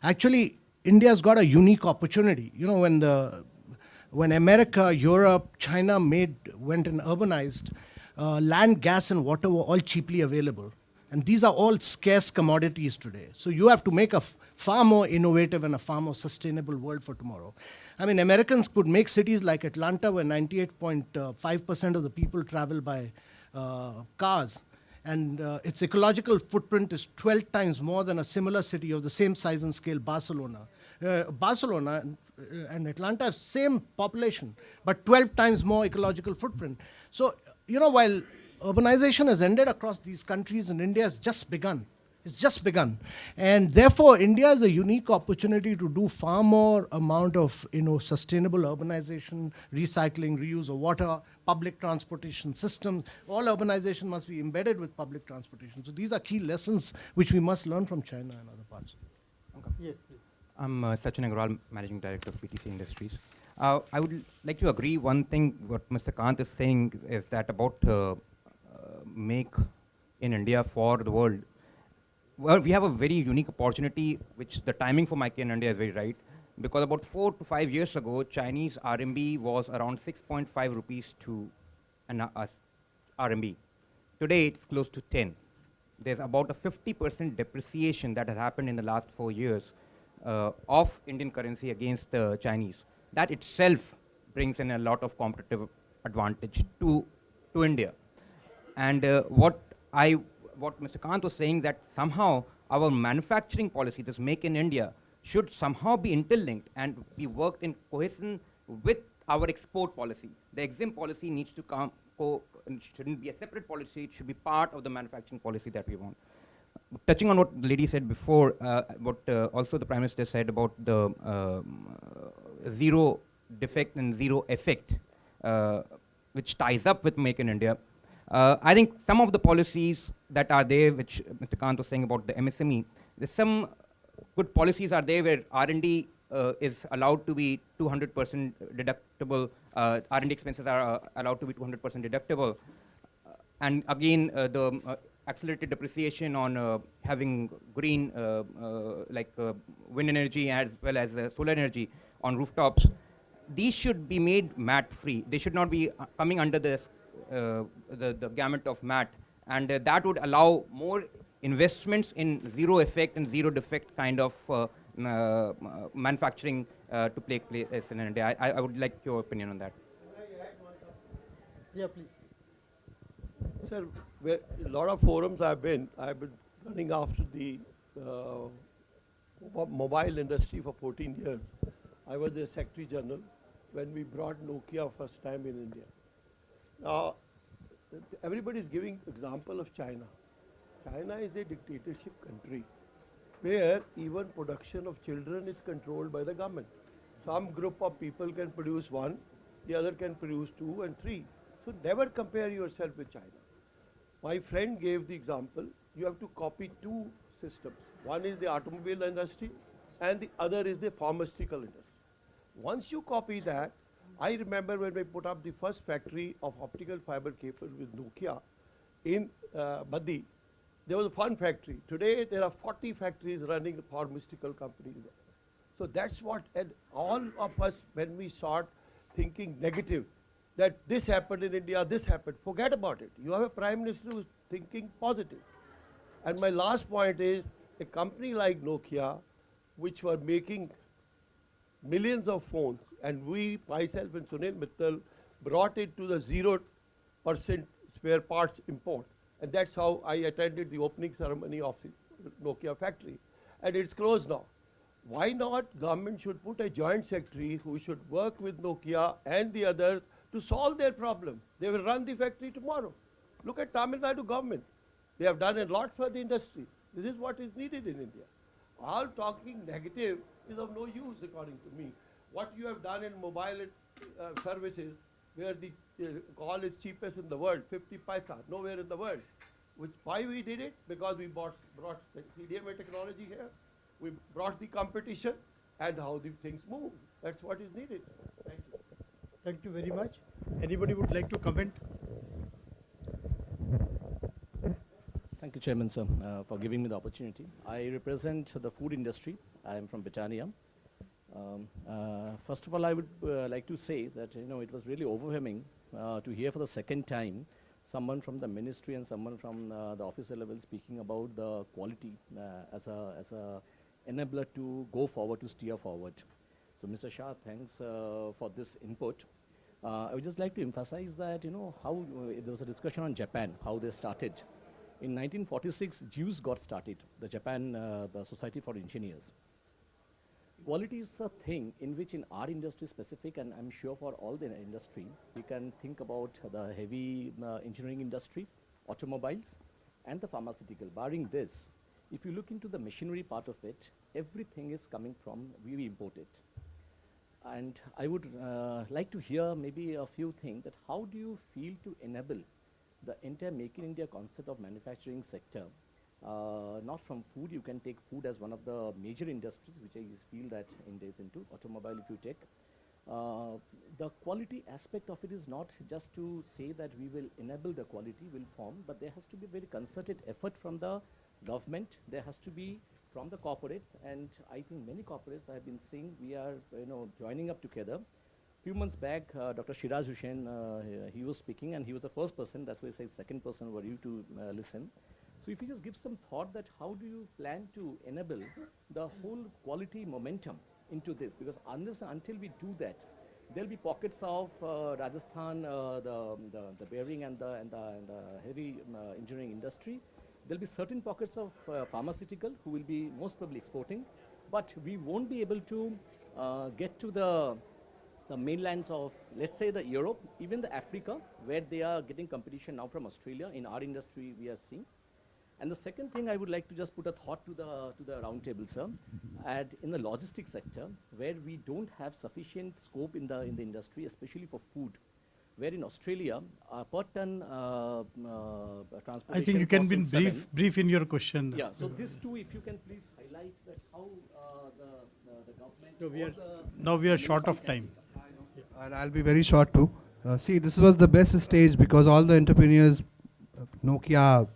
actually, India's got a unique opportunity. You know, when America, Europe, China went and urbanized, land, gas, and water were all cheaply available. And these are all scarce commodities today. So you have to make a far more innovative and a far more sustainable world for tomorrow. I mean, Americans could make cities like Atlanta, where 98.5% of the people travel by cars. And its ecological footprint is 12 times more than a similar city of the same size and scale, Barcelona. Barcelona and Atlanta have same population, but 12 times more ecological footprint. So, you know, while urbanization has ended across these countries, and India has just begun. It's just begun. And therefore, India has a unique opportunity to do far more amount of, you know, sustainable urbanization, recycling, reuse of water, public transportation systems. All urbanization must be embedded with public transportation. So these are key lessons which we must learn from China and other parts. Yes, please. I'm Sachin Agrawal, Managing Director of PTC Industries. I would like to agree one thing what Mr. Kant is saying is that about make in India for the world. Well, we have a very unique opportunity, which the timing for Make in India is very right, because about 4 to 5 years ago, Chinese RMB was around 6.5 rupees to an RMB. Today, it's close to 10. There's about a 50% depreciation that has happened in the last 4 years of Indian currency against the Chinese. That itself brings in a lot of competitive advantage to India. And what Mr. Kant was saying, that somehow our manufacturing policy, this Make in India, should somehow be interlinked and be worked in cohesion with our export policy. The EXIM policy needs to come, shouldn't be a separate policy, it should be part of the manufacturing policy that we want. Touching on what the lady said before, what also the Prime Minister said about the zero defect and zero effect, which ties up with Make in India. I think some of the policies that are there, which Mr. Kant was saying about the MSME, there's some good policies are there where R&D is allowed to be 200% deductible, R&D expenses are allowed to be 200% deductible. And again, the accelerated depreciation on having green, like wind energy as well as solar energy on rooftops, these should be made MAT-free. They should not be coming under this the gamut of MAT, and that would allow more investments in zero effect and zero defect kind of manufacturing to take place in India. I would like your opinion on that. Yeah, please. Sir, a lot of forums I've been running after the mobile industry for 14 years. I was the Secretary General when we brought Nokia first time in India. Now, everybody is giving example of China. China is a dictatorship country where even production of children is controlled by the government. Some group of people can produce 1, the other can produce 2 and 3. So never compare yourself with China. My friend gave the example, you have to copy 2 systems. One is the automobile industry and the other is the pharmaceutical industry. Once you copy that, I remember when we put up the first factory of optical fiber cable with Nokia in Baddi, there was a fun factory. Today, there are 40 factories running pharmaceutical companies there. So that's what, and all of us, when we start thinking negative, that this happened in India, this happened, forget about it. You have a Prime Minister who's thinking positive. And my last point is, a company like Nokia, which were making millions of phones, and we, myself and Sunil Mittal, brought it to the 0% spare parts import. And that's how I attended the opening ceremony of the Nokia factory, and it's closed now. Why not government should put a joint secretary who should work with Nokia and the others to solve their problem? They will run the factory tomorrow. Look at Tamil Nadu government. They have done a lot for the industry. This is what is needed in India. All talking negative is of no use according to me. What you have done in mobile services, where the call is cheapest in the world, 50 paisa, nowhere in the world. Why we did it? Because we brought CDMA technology here. We brought the competition and how the things move. That's what is needed. Thank you. Thank you very much. Anybody would like to comment? Thank you, Chairman, sir, for giving me the opportunity. I represent the food industry. I am from Britannia. First of all, I would like to say that it was really overwhelming to hear for the second time someone from the ministry and someone from the officer level speaking about the quality as a enabler to go forward, to steer forward. So, Mr. Shah, thanks for this input. I would just like to emphasize that how there was a discussion on Japan, how they started. In 1946, JUICE got started, the Japan the Society for Engineers. Quality is a thing in which in our industry specific, and I'm sure for all the industry, we can think about the heavy engineering industry, automobiles, and the pharmaceutical. Barring this, if you look into the machinery part of it, everything is coming from, we import it. And I would like to hear maybe a few things that how do you feel to enable the entire Make in India concept of manufacturing sector, not from food, you can take food as one of the major industries, which I feel that India is into, automobile if you take. The quality aspect of it is not just to say that we will enable the quality will form, but there has to be very concerted effort from the government, there has to be from the corporates, and I think many corporates I have been seeing, we are joining up together. Few months back, Dr. Shiraz Hussain, he was speaking, and he was the first person, that's why I say second person were you to listen. So if you just give some thought that how do you plan to enable the whole quality momentum into this, because unless until we do that, there'll be pockets of Rajasthan, the bearing and the heavy engineering industry. There'll be certain pockets of pharmaceutical who will be most probably exporting, but we won't be able to get to the mainlands of, let's say, the Europe, even the Africa, where they are getting competition now from Australia. In our industry, we are seeing. And the second thing I would like to just put a thought to the round table, sir, and in the logistics sector, where we don't have sufficient scope in the industry, especially for food, where in Australia, per ton transportation. I think you can cost be is brief in your question. Yeah, so this too, if you can please highlight that how the government. Now we are short of time. I'll be very short too. See, this was the best stage because all the entrepreneurs, Nokia,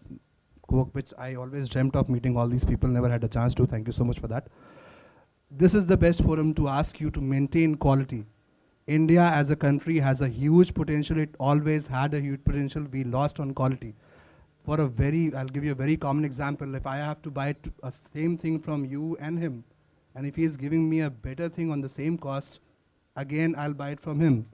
Coke, which I always dreamt of meeting all these people, never had a chance to. Thank you so much for that. This is the best forum to ask you to maintain quality. India as a country has a huge potential. It always had a huge potential. We lost on quality. I'll give you a very common example. If I have to buy a same thing from you and him, and if he is giving me a better thing on the same cost, again, I'll buy it from him.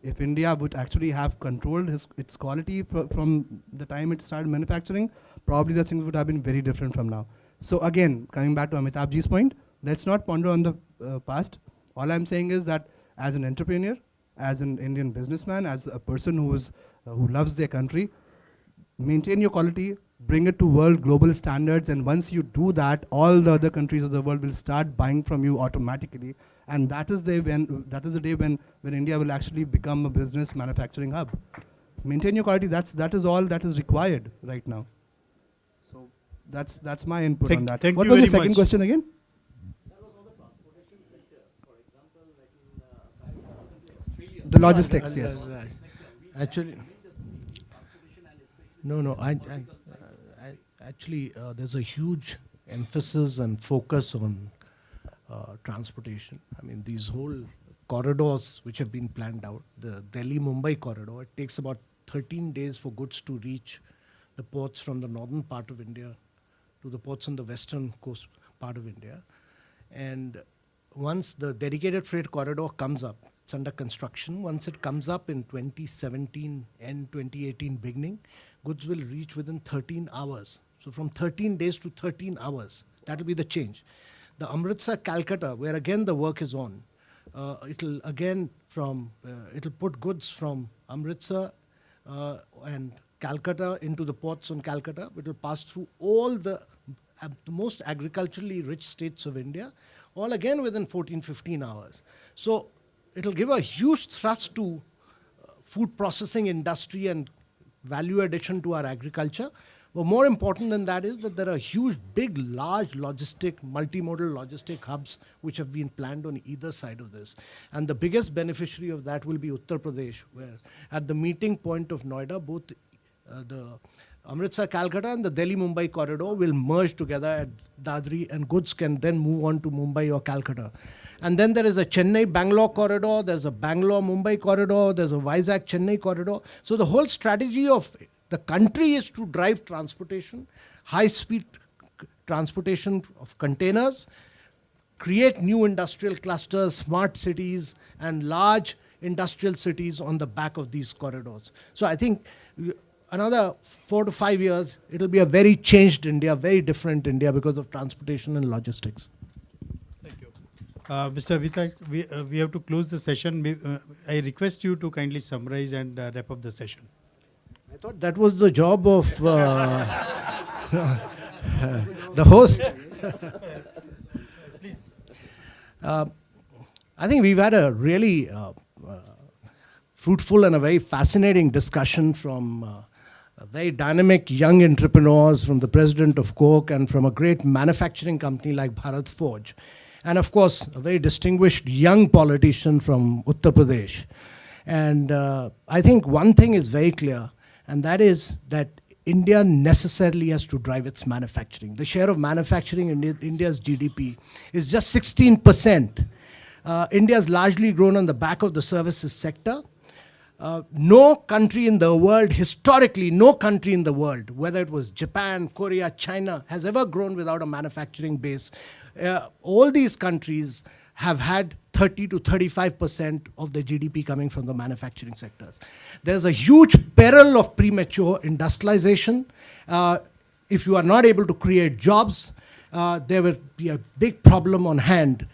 If India would actually have controlled its quality from the time it started manufacturing, probably the things would have been very different from now. So again, coming back to Amitabh Ji's point, let's not ponder on the past. All I'm saying is that as an entrepreneur, as an Indian businessman, as a person who loves their country, maintain your quality, bring it to world global standards, and once you do that, all the other countries of the world will start buying from you automatically. And that is the day when India will actually become a business manufacturing hub. Maintain your quality. That is all that is required right now. So that's my input on that. What was the second question again? That was on the transportation sector. For example, like in Australia. The logistics, yes. Actually, no. Actually, there's a huge emphasis and focus on transportation. I mean, these whole corridors which have been planned out, the Delhi-Mumbai corridor, it takes about 13 days for goods to reach the ports from the northern part of India to the ports on the western coast part of India. And once the dedicated freight corridor comes up, it's under construction. Once it comes up in 2017 and 2018 beginning, goods will reach within 13 hours. So from 13 days to 13 hours. That will be the change. The Amritsar Calcutta, where again the work is on, it'll put goods from Amritsar and Calcutta into the ports on Calcutta. It will pass through all the most agriculturally rich states of India, all again within 14, 15 hours. So it'll give a huge thrust to food processing industry and value addition to our agriculture. But more important than that is that there are huge, big, large multimodal logistic hubs which have been planned on either side of this. And the biggest beneficiary of that will be Uttar Pradesh, where at the meeting point of Noida, both the Amritsar Calcutta and the Delhi Mumbai corridor will merge together at Dadri, and goods can then move on to Mumbai or Calcutta. And then there is a Chennai Bangalore corridor, there's a Bangalore Mumbai corridor, there's a Vizag Chennai corridor. So the whole strategy of the country is to drive transportation, high speed transportation of containers, create new industrial clusters, smart cities, and large industrial cities on the back of these corridors. So I think another 4 to 5 years, it'll be a very changed India, very different India because of transportation and logistics. Thank you. Mr. Avita, we have to close the session. I request you to kindly summarize and wrap up the session. I thought that was the job of the host. Please. I think we've had a really fruitful and a very fascinating discussion from very dynamic young entrepreneurs, from the president of Coke and from a great manufacturing company like Bharat Forge. And of course, a very distinguished young politician from Uttar Pradesh. And I think one thing is very clear, and that is that India necessarily has to drive its manufacturing. The share of manufacturing in India's GDP is just 16%. India has largely grown on the back of the services sector. No country in the world, historically, no country in the world, whether it was Japan, Korea, China, has ever grown without a manufacturing base. All these countries have had 30 to 35% of the GDP coming from the manufacturing sectors. There's a huge peril of premature industrialization. If you are not able to create jobs, there will be a big problem on hand,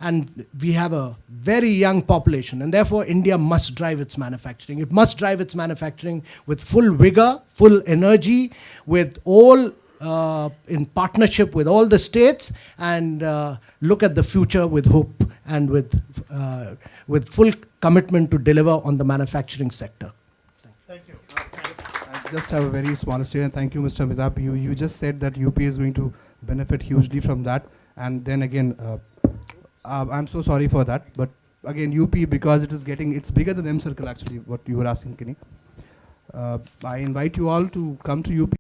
and we have a very young population, and therefore India must drive its manufacturing. It must drive its manufacturing with full vigor, full energy, with all in partnership with all the states, and look at the future with hope and with full commitment to deliver on the manufacturing sector. Thank you. I just have a very small statement. Thank you, Mr. Amitabh. You just said that UP is going to benefit hugely from that. And then again, I'm so sorry for that. But again, UP, because it's bigger than M Circle actually, what you were asking, Kenny. I invite you all to come to UP.